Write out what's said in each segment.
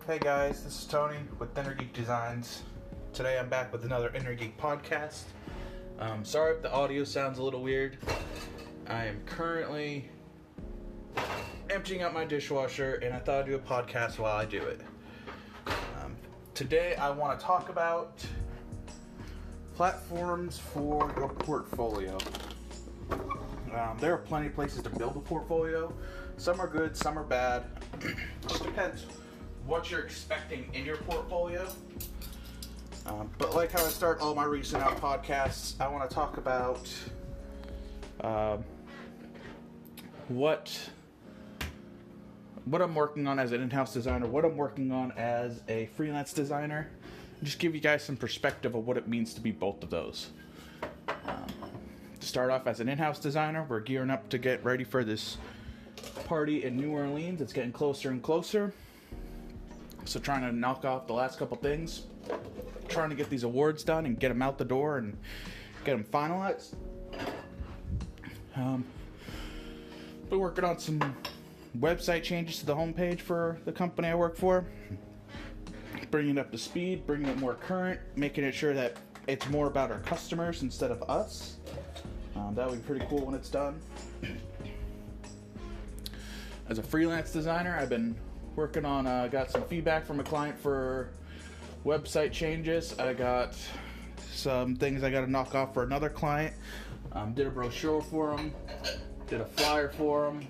Hey guys, this is Tony with Inner Geek Designs. Today I'm back with another Inner Geek podcast. Sorry if the audio sounds a little weird. I am currently emptying out my dishwasher and I thought I'd do a podcast while I do it. Today I want to talk about platforms for your portfolio. There are plenty of places to build a portfolio. Some are good, some are bad. Just depends what you're expecting in your portfolio. But like how I start all my recent out podcasts, I want to talk about what I'm working on as an in-house designer, what I'm working on as a freelance designer, and just give you guys some perspective of what it means to be both of those. To start off, as an in-house designer, we're gearing up to get ready for this party in New Orleans. It's getting closer and closer. So trying to knock off the last couple things, trying to get these awards done and get them out the door and get them finalized. Been working on some website changes to the homepage for the company I work for, bringing it up to speed, bringing it more current, making it sure that it's more about our customers instead of us. That would be pretty cool when it's done. As a freelance designer, I've been working on, got some feedback from a client for website changes. I got some things I got to knock off for another client. Did a brochure for them, did a flyer for them.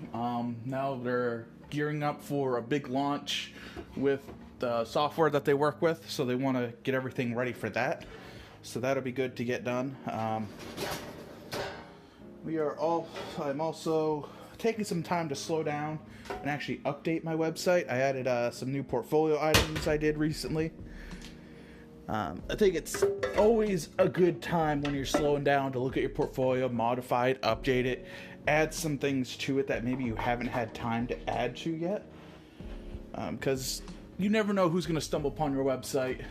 Now they're gearing up for a big launch with the software that they work with, so they want to get everything ready for that. So that'll be good to get done. I'm also taking some time to slow down and actually update my website. I added some new portfolio items I did recently. I think it's always a good time when you're slowing down to look at your portfolio, modify it, update it, add some things to it that maybe you haven't had time to add to yet. Because you never know who's going to stumble upon your website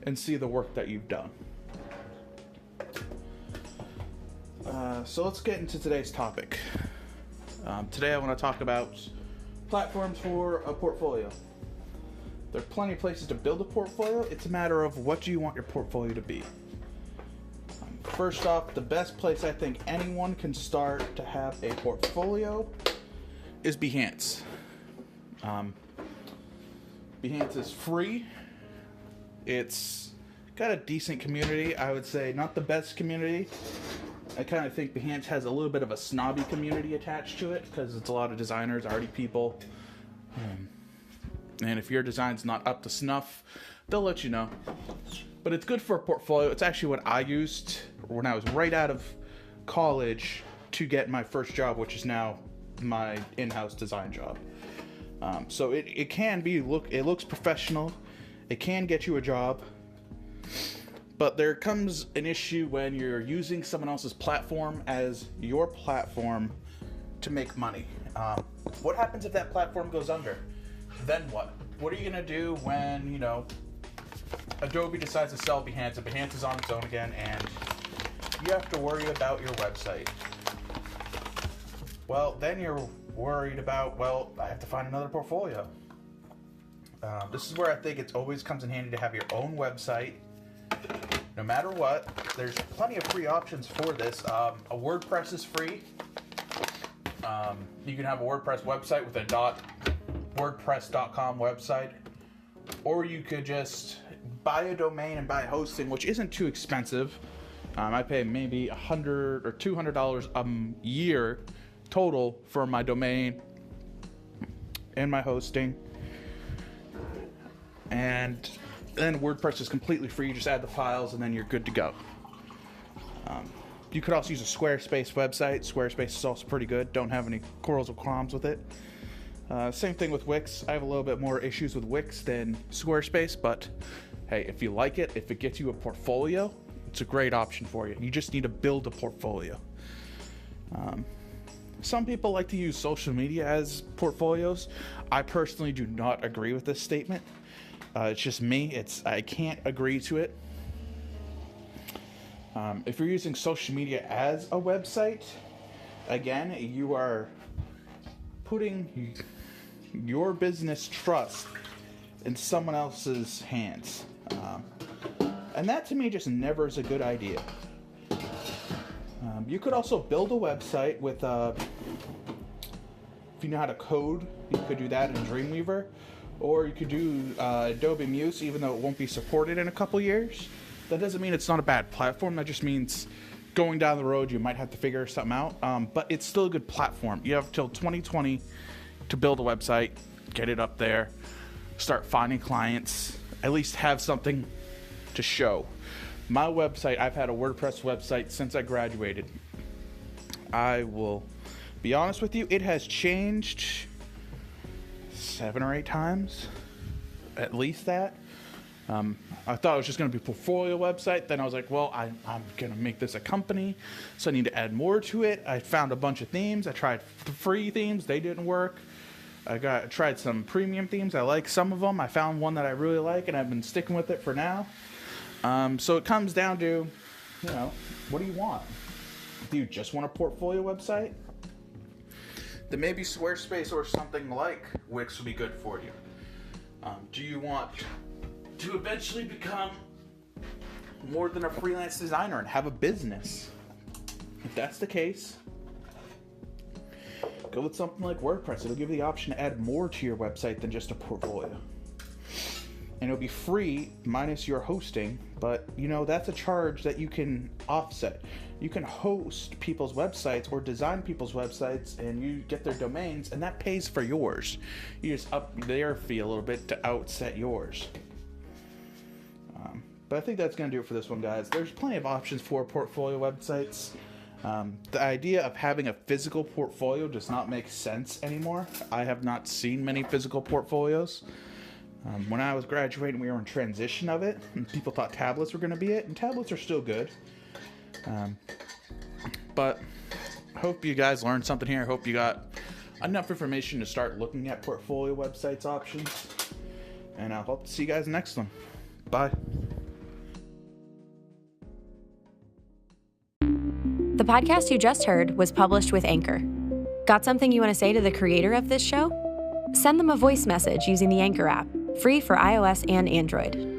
and see the work that you've done. So let's get into today's topic. Today I want to talk about platforms for a portfolio. There are plenty of places to build a portfolio. It's a matter of what do you want your portfolio to be. First off, the best place I think anyone can start to have a portfolio is Behance. Behance is free. It's got a decent community. I would say not the best community. I kind of think Behance has a little bit of a snobby community attached to it because it's a lot of designers, arty people. And if your design's not up to snuff, they'll let you know. But it's good for a portfolio. It's actually what I used when I was right out of college to get my first job, which is now my in-house design job. So it can be, it looks professional. It can get you a job. But there comes an issue when you're using someone else's platform as your platform to make money. What happens if that platform goes under? Then what? What are you going to do when, Adobe decides to sell Behance and Behance is on its own again and you have to worry about your website? Well, then you're worried about, I have to find another portfolio. This is where I think it always comes in handy to have your own website. No matter what, there's plenty of free options for this. A WordPress is free. You can have a WordPress website with a .wordpress.com website. Or you could just buy a domain and buy hosting, which isn't too expensive. I pay maybe $100 or $200 a year total for my domain and my hosting. And then WordPress is completely free. You just add the files and then you're good to go. You could also use a Squarespace website. Squarespace is also pretty good. Don't have any quarrels or qualms with it. Same thing with Wix. I have a little bit more issues with Wix than Squarespace, but hey, if you like it, if it gets you a portfolio, it's a great option for you. You just need to build a portfolio. Some people like to use social media as portfolios. I personally do not agree with this statement. It's just me. I can't agree to it. If you're using social media as a website, again, you are putting your business trust in someone else's hands. And that to me just never is a good idea. You could also build a website with, if you know how to code, you could do that in Dreamweaver. Or you could do Adobe Muse, even though it won't be supported in a couple years. That doesn't mean it's not a bad platform. That just means going down the road, you might have to figure something out. But it's still a good platform. You have till 2020 to build a website, get it up there, start finding clients, at least have something to show. My website, I've had a WordPress website since I graduated. I will be honest with you, it has changed 7 or 8 times, at least that. I thought it was just going to be a portfolio website. Then I was like, well, I'm going to make this a company, so I need to add more to it. I found a bunch of themes. I tried free themes. They didn't work. I tried some premium themes. I like some of them. I found one that I really like, and I've been sticking with it for now. So it comes down to, what do you want? Do you just want a portfolio website? Then maybe Squarespace or something like Wix would be good for you. Do you want to eventually become more than a freelance designer and have a business? If that's the case, go with something like WordPress. It'll give you the option to add more to your website than just a portfolio. And it'll be free minus your hosting, but that's a charge that you can offset. You can host people's websites or design people's websites, and you get their domains, and that pays for yours. You just up their fee a little bit to outset yours. But I think that's going to do it for this one, guys. There's plenty of options for portfolio websites. The idea of having a physical portfolio does not make sense anymore. I have not seen many physical portfolios. When I was graduating, we were in transition of it, and people thought tablets were going to be it, and tablets are still good. But I hope you guys learned something here. I hope you got enough information to start looking at portfolio websites options. And I hope to see you guys next one. Bye. The podcast you just heard was published with Anchor. Got something you want to say to the creator of this show? Send them a voice message using the Anchor app, free for iOS and Android.